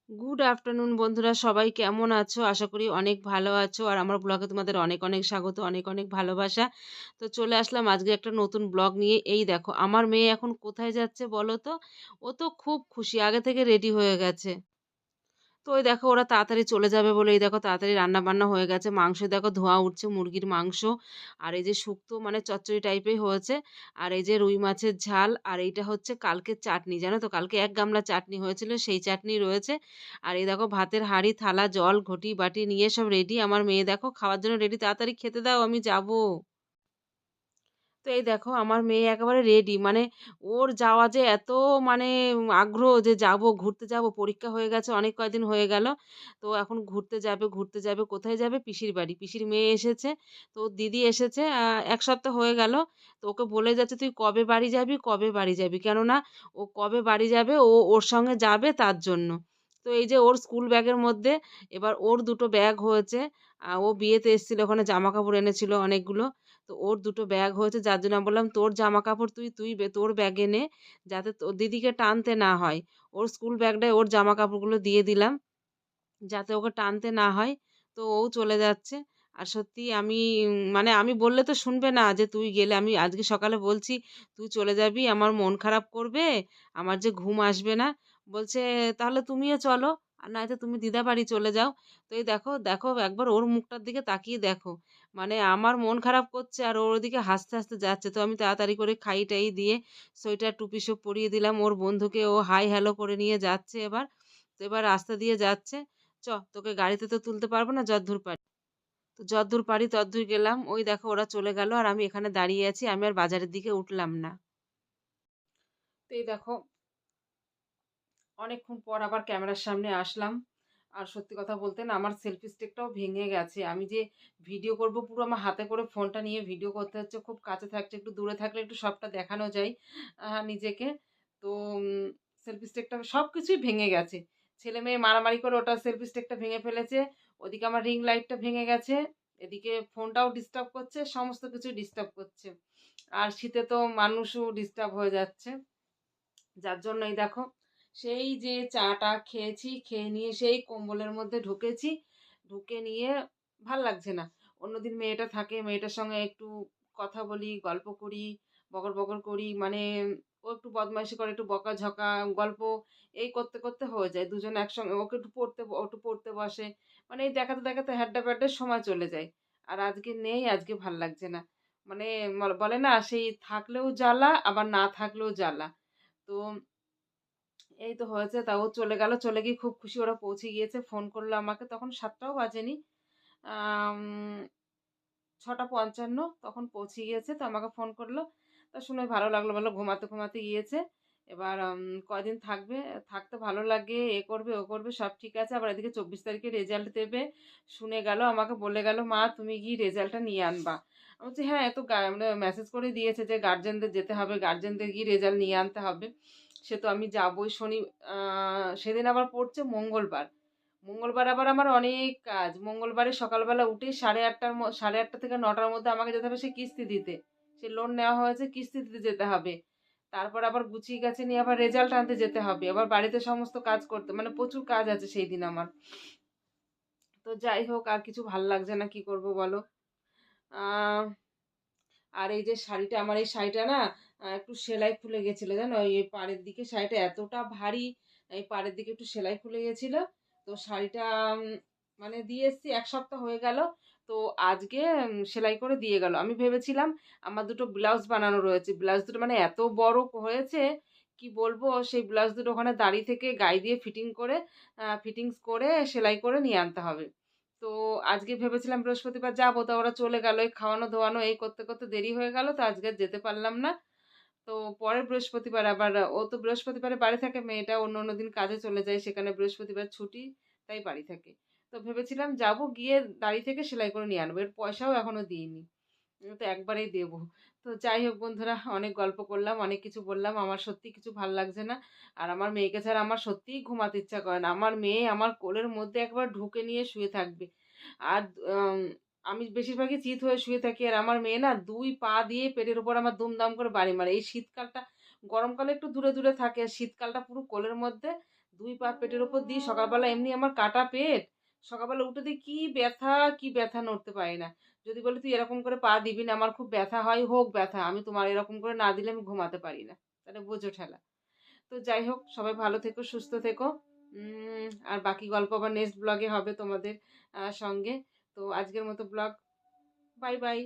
Good afternoon বন্ধুরা, সবাই কেমন আছো? আশা করি অনেক ভালো আছো। আর আমার ব্লগে তোমাদের অনেক অনেক স্বাগত, অনেক অনেক ভালোবাসা। তো চলে আসলাম আজকে একটা নতুন ব্লগ নিয়ে। এই দেখো আমার মেয়ে এখন কোথায় যাচ্ছে বলো তো? ও তো খুব খুশি, আগে থেকে রেডি হয়ে গেছে। তো ওই দেখো ওরা তাড়াতাড়ি চলে যাবে বলে এই দেখো তাড়াতাড়ি রান্না-বান্না হয়ে গেছে। মাংস দেখো ধোঁয়া উঠছে, মুরগির মাংস। আর এই যে শুক্তো মানে চচ্চড়ি টাইপের হয়েছে। আর এই যে রুই মাছের ঝাল আর এইটা হচ্ছে কালকের চাটনি। জানো তো কালকে ১ গামলা চাটনি হয়েছিল, সেই চাটনি রয়েছে। আর এই দেখো ভাতের হাঁড়ি, থালা, জল, ঘটি, বাটি নিয়ে সব রেডি। আমার মেয়ে দেখো খাওয়ার জন্য রেডি। তাড়াতাড়ি খেতে দাও, আমি যাবো। তো এই দেখো আমার মেয়ে একেবারে রেডি। মানে ওর যাওয়া যে এত মানে আগ্রহ যে যাবো, ঘুরতে যাবো। পরীক্ষা হয়ে গেছে অনেক কয়দিন হয়ে গেল। তো এখন ঘুরতে যাবে, ঘুরতে যাবে। কোথায় যাবে? পিসির বাড়ি। পিসির মেয়ে এসেছে। তো ওর দিদি এসেছে। ১ সপ্তাহ হয়ে গেল। তো ওকে বলে যাচ্ছে, "তুই কবে বাড়ি যাবি, কবে বাড়ি যাবি?" কেননা ও কবে বাড়ি যাবে ও ওর সঙ্গে যাবে তার জন্য। তো এই যে ওর স্কুল ব্যাগের মধ্যে এবার ওর ২ টো ব্যাগ হয়েছে। ও বিয়েতে এসেছিল ওখানে জামাকাপড় এনেছিল অনেকগুলো। তো ওর ২ টো ব্যাগ হয়েছে যার জন্য আমি বললাম, "তোর জামাকাপড় তুই তোর ব্যাগে নে, যাতে তোর দিদিকে টানতে না হয়।" ওর স্কুল ব্যাগটায় ওর জামাকাপড়গুলো দিয়ে দিলাম, যাতে ওকে টানতে না হয়। তো ও চলে যাচ্ছে। আর সত্যি আমি মানে আমি বললে তো শুনবে না যে, "তুই গেলে" আমি আজকে সকালে বলছি, "তুই চলে যাবি, আমার মন খারাপ করবে, আমার যে ঘুম আসবে না।" বলছে, "তাহলে তুমিও চলো, আর নয়তো তুমি দিদা বাড়ি চলে যাও।" তো এই দেখো, দেখো একবার ওর মুখটার দিকে তাকিয়ে দেখো। মানে আমার মন খারাপ করছে আর ওর ওদিকে হাসতে, হাসতে যাচ্ছে। তো আমি তাড়াতাড়ি করে খাই-টাই দিয়ে সোয়েটার টুপি সব পরিয়ে দিলাম। ওর বন্ধুকে ও হাই হ্যালো করে নিয়ে যাচ্ছে এবার। তো এবার রাস্তা দিয়ে যাচ্ছে। তোকে গাড়িতে তো তুলতে পারব না যদ্দূর পারি। তো যদ্দূর পারি তদ্দূর গেলাম। ওই দেখো ওরা চলে গেল আর আমি এখানে দাঁড়িয়ে আছি। আমি আর বাজারের দিকে উঠলাম না। তো এই দেখো অনেকক্ষণ পর আবার ক্যামেরার সামনে আসলাম। আর সত্যি কথা বলতে না আমার সেলফি স্টিকটাও ভেঙে গেছে। আমি যে ভিডিও করব পুরো আমার হাতে করে ফোনটা নিয়ে ভিডিও করতে হচ্ছে। খুব কাছে থাকছে, একটু দূরে থাকলে একটু সবটা দেখানো যায় নিজেকে। তো সেলফি স্টিকটা সবকিছুই ভেঙে গেছে। ছেলে-মেয়ে মারামারি করে ওটা সেলফি স্টিকটা ভেঙে ফেলেছে। ওদিকে আমার রিং লাইটটা ভেঙে গেছে। এদিকে ফোনটাও ডিস্টার্ব করছে, সমস্ত কিছুই ডিস্টার্ব করছে। আর শীতে তো মানুষও ডিস্টার্ব হয়ে যাচ্ছে। যার জন্য এই দেখো সেই যে চা-টা খেয়েছি, খেয়ে নিয়ে সেই কম্বলের মধ্যে ঢুকেছি। ঢুকে নিয়ে ভাল লাগছে না। অন্যদিন মেয়েটা থাকে, মেয়েটার সঙ্গে একটু কথা বলি, গল্প করি, বকর করি। মানে ও একটু বদমাইশি করে, একটু বকাঝকা, গল্প এই করতে, করতে হয়ে যায়। দুজন একসঙ্গে ওকে একটু পড়তে ও একটু পড়তে বসে। মানে এই দেখাতে, দেখাতে হ্যাড্ডা-ব্যাড্ডার সময় চলে যায়। আর আজকে নেই, আজকে ভাল লাগছে না। মানে বলে না সেই থাকলেও জ্বালা আবার না থাকলেও জ্বালা। তো এই তো হয়েছে তা ও চলে গেল। চলে গিয়ে খুব খুশি ওরা পৌঁছে গিয়েছে। ফোন করলো আমাকে। তখন ৭ টাও বাজেনি। আম ৬:৫৫ তখন পৌঁছে গিয়েছে। তো আমাকে ফোন করলো। তা শুনে ভালো লাগলো। বলল ঘুমাতে, ঘুমাতে গিয়েছে। এবার কয়দিন থাকবে, থাকতে ভালো লাগে, এ করবে, ও করবে সব ঠিক আছে। আবার এদিকে ২৪ তারিখে রেজাল্ট দেবে। শুনে গেল আমাকে বলে গেল, "মা তুমি গিয়ে রেজাল্টটা নিয়ে আনবা।" আমি বলছি, "হ্যাঁ, এ তো মানে মেসেজ করে দিয়েছে যে গার্জেনদের যেতে হবে। গার্জেনদের গিয়ে রেজাল্ট নিয়ে আনতে হবে। সে তো আমি যাবোই।" আ সেদিন আবার পড়ছে মঙ্গলবার। মঙ্গলবার আবার আমার অনেক কাজ। মঙ্গলবারে সকালবেলা উঠে 8:30 থেকে 9টার মধ্যে আমাকে যেতে হবে সেই কিস্তি দিতে। সে লোন নেওয়া হয়েছে কিস্তি দিতে যেতে হবে। তারপর আবার গুছিয়ে গাছিয়ে নিয়ে আবার রেজাল্ট আনতে যেতে হবে। আবার বাড়িতে সমস্ত কাজ করতে মানে প্রচুর কাজ আছে সেইদিন আমার। তো যাই হোক আর কিছু ভাল লাগছে না, কি করব বলো? আ আর এই যে শাড়িটা আমার এই শাড়িটা না একটু সেলাই খুলে গেছিল জানো? এই পাড়ের দিকে শাড়িটা এতটা ভারী, এই পাড়ের দিকে একটু সেলাই খুলে গেছিল। তো শাড়িটা উম মানে দিয়ে এসেছি ১ সপ্তাহ হয়ে গেল। তো আজকে সেলাই করে দিয়ে গেল। আমি ভেবেছিলাম আমার ২ টো ব্লাউজ বানানো রয়েছে। ব্লাউজ দুটো মানে এত বড় হয়েছে কি বলবো? সেই ব্লাউজ দুটো ওখানে দাঁড়িয়ে থেকে গায়ে দিয়ে ফিটিংস করে সেলাই করে নিয়ে আনতে হবে। তো আজকে ভেবেছিলাম বৃহস্পতিবার যাবো, তা ওরা চলে গেল। এই খাওয়ানো ধোয়ানো এই করতে, করতে দেরি হয়ে গেল। তো আজকে আর যেতে পারলাম না। তো পরের বৃহস্পতিবার আবার ও তো বৃহস্পতিবারে বাড়ি থাকে, মেয়েটা অন্য দিন কাজে চলে যায়। সেখানে বৃহস্পতিবার ছুটি, তাই বাড়ি থাকে। তো ভেবেছিলাম যাবো, গিয়ে দাঁড়িয়ে থেকে সেলাই করে নিয়ে আনবো। এর পয়সাও এখনো দিইনি। তো একবারেই দেবো। তো যাই হোক বন্ধুরা অনেক গল্প করলাম, অনেক কিছু বললাম। আমার সত্যিই কিছু ভাল লাগছে না। আর আমার মেয়েকে ছাড়া আমার সত্যিই ঘুমাতে ইচ্ছা করে না। আমার মেয়ে আমার কোলের মধ্যে একবার ঢুকে নিয়ে শুয়ে থাকবে। আর আম আমি বেশিরভাগই চিত হয়ে শুয়ে থাকি। আর আমার মেয়ে না ২ পা দিয়ে পেটের উপর আমার দুমদাম করে বাড়ি মারে। এই শীতকালটা, গরমকালে একটু দূরে, দূরে থাকে। আর শীতকালটা পুরো কোলের মধ্যে 2 পা পেটের উপর দিই। সকালবেলা এমনি আমার কাটা পেট। সকালবেলা উঠে দেখি কি ব্যথা নড়তে পারি না। যদি বলে তুই এরকম করে পা দিবি না, আমার খুব ব্যথা হয়, হোক ব্যথা। আমি তোমার এরকম করে না দিলে আমি ঘুমাতে পারি না। তাহলে বোঝো ঠেলা। তো যাই হোক সবাই ভালো থেকো, সুস্থ থেকো। আর বাকি গল্প আবার নেক্সট ব্লগে হবে তোমাদের সঙ্গে। তো আজকের মতো ব্লগ বাই, বাই।